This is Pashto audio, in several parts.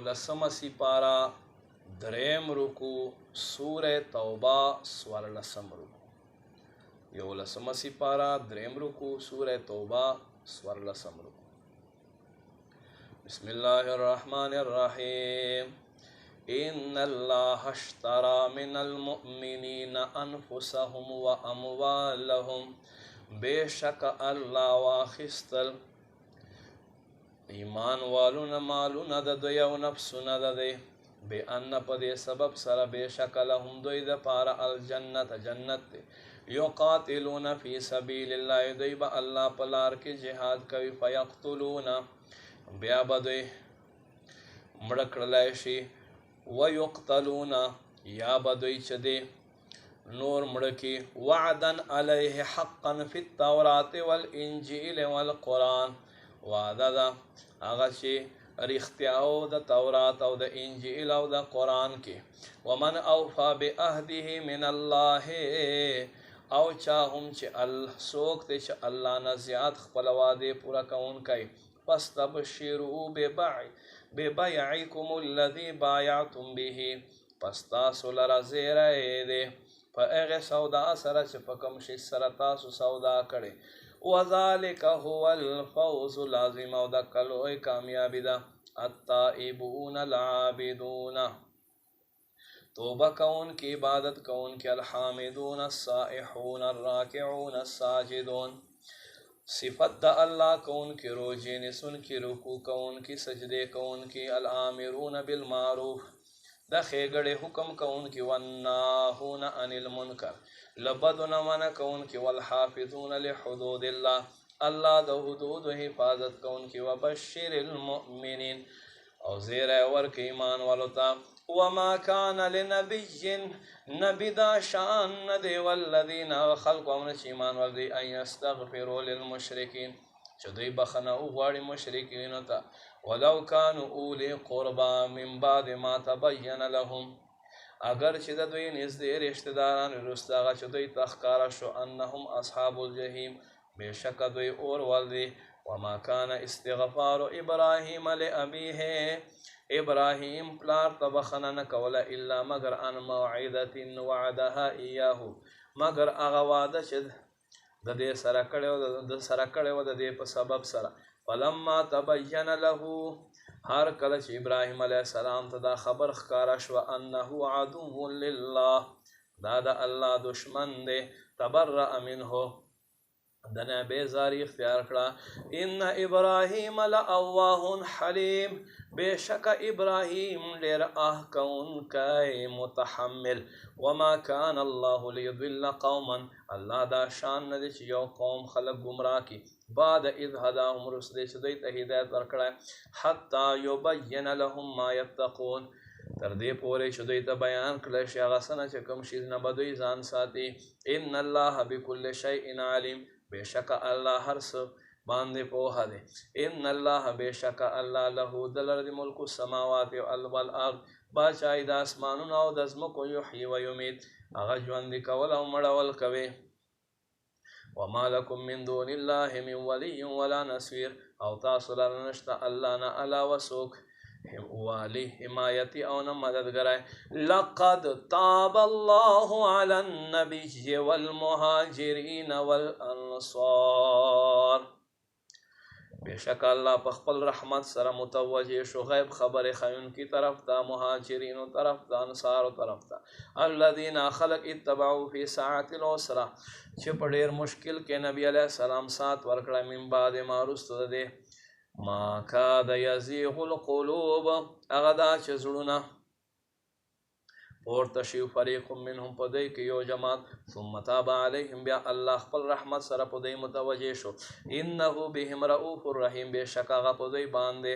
یولسمه سپاره دریم رکوع سوره توبه څوارلسم رکوع. یولسمه سپاره دریم رکوع سوره توبه څوارلسم رکوع. بسم الله الرحمن الرحیم. ان الله اشترى من المؤمنین انفسهم واموالهم. بیشک الله واخستل ایمان والون مالونه د دوی او نفسونه د دوی بأن په دې سبب سره بیشک لهم دوی د پاره الجنت جنت دی. یقاتلون فی سبیل الله دوی به الله په لار کې جهاد کوي. فیقتلون بیا به دوی مړه کړلی شي. ویقتلون یا به دوی چې دی نور مړه کي. وعدا علیه حقا فی التورات والانجیل والقرآن. وعده ده هغه چې رښتیا او د تورات او د انجیل او د قرآن کې. ومن اوفا بعهده من الله او چا هم چې څوک دی چې الله نه زیات خپل وعدې پوره کوونکی. فاستبشروا ببیعکم الذي بایعتم به. پس تاسو لره زیری دی په هغې سودا سره چې په کوم شي سره تاسو سودا کړې. وذلك هو الفوز العظیم. او دا کلوی کامیابی ده. التائبون العابدون توبه کون کی عبادت کون کی. الحامدون السائحون الراکعون الساجدون صفت دا اللہ کون کی. روجی نسن کی رکوع کون کی سجدے کون کی. الامرون بالمعروف دا خیگڑے حکم کون کی. والناہون عن المنکر لبدن من کون کی. والحافظون لحدود اللہ اللہ دا حدود و حفاظت کون کی. وبشر المؤمنین او زیر ورک ایمان والتا. وما کان لنبی نبی دا شان ندے والذین خلق امن چی ایمان والدی ان یستغفروا للمشرکین چو دوی بخنا اغواڑی مشرکینو تا. ولو کانوا اولی قربا من بعد ما تبین لهم اگر چې د دوی نږدې رشتهداران وروسته هغه چې دوی ته ښکاره شو انهم اصحاب الجحیم بېشکه دوی اور ول دي. وما کان استغفار ابراهیم لابیه ابراهیم پلار ته بخنه نه کوله الا مگر ان موعدة وعدها ایاه مگر هغه وعده چې د دې سره کړی و د دې په سبب سره. فلما تبین له هر کله چې ابراهیم علیه السلام ته دا خبر ښکاره شوه انه عدو لله دا د الله دشمن دی. تبرأ منه دنه بیزاری اختیار کړه. ان ابراهیم لأواه حلیم بیشک ابراهیم ډیر کوونکی متحمل. وما کان الله لیضل قوما الله دا شان نه دی چې یو قوم خلق گمراه کی. بعد اذ هداهم رسل چې دوی ته هدایت ورکړه. حتی یبین لهم ما یتقون تر دې پورې چې دوی ته بیان کړی شي هغه څه نه چې کوم شي نه به دوی ځان ساتي. ان الله بكل شیء علیم بیشک الله هر څه باندې پوهه دی. ان الله بیشک الله له دلر د ملک السماوات والارض باچای د اسمانونو او د ځمکو. یحیی و یمیت هغه ژوندي کول او مړول کوي. وما لكم من دون الله من ولي ولا نصير او تاسو لره نشته الله نه علاوه څوک والی حمایتی او نه مددګرای. لقد تاب الله على النبي والمهاجرين والانصار بیشک الله په خپل رحمت سره متوجه شو غیب خبر خیون کی طرف تا مهاجرین طرف تا انصار طرف تا. الذين خلق اتبعوا في ساعة العسرة چې په ډیر مشکل کې نبی علیہ السلام سات ورکړه. من بعد ما رستو ده ما کاد یزیغ القلوب هغه دا چې زړونه پورته شي. فریق منهم په دوی کې یو جماعت. ثم تاب علیهم بیا الله خپل رحمت سره په دوی متوجه شو. انه بهم رؤوف الرحیم بیشک هغه په دوی باندې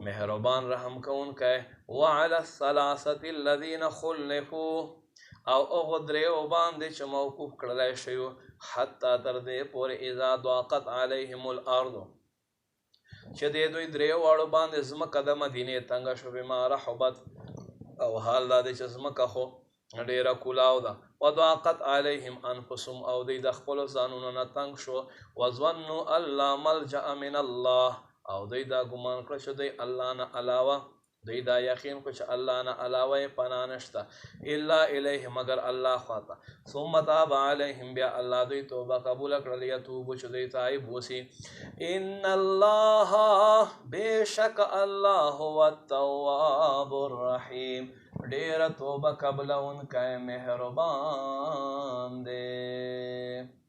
مهربان رحم کوونکی. وعلى الثلاثة الذين خلفوا او هغه دریو باندې چې موقوف کړلی شوي حتی تر دې پورې اذا ضاقت علیهم الارض چې دې دوی دریو واړو باندې ځمکه د مدینې تنګه شو. بما رحبت او حال دا دی چې ځمکه خو ډیره کولاو ده. وضاقت علیهم انفسهم او دوی د خپلو ځانونو نه تنګ شو. وظنوا ان لا ملجأ من الله او دوی دا ګمان کړه چې دوی الله نه علاوه دوی دا یقین کو چې الله نه علاوه پناه نشته الا الیه مگر الله خواته ثم تاب علیهم بیا الله دوی توبه قبول کړل یتوب چې دوی تایب وسی ان الله بشک الله هو التواب الرحیم ډیر توبه قبل ان کا مهربان دے.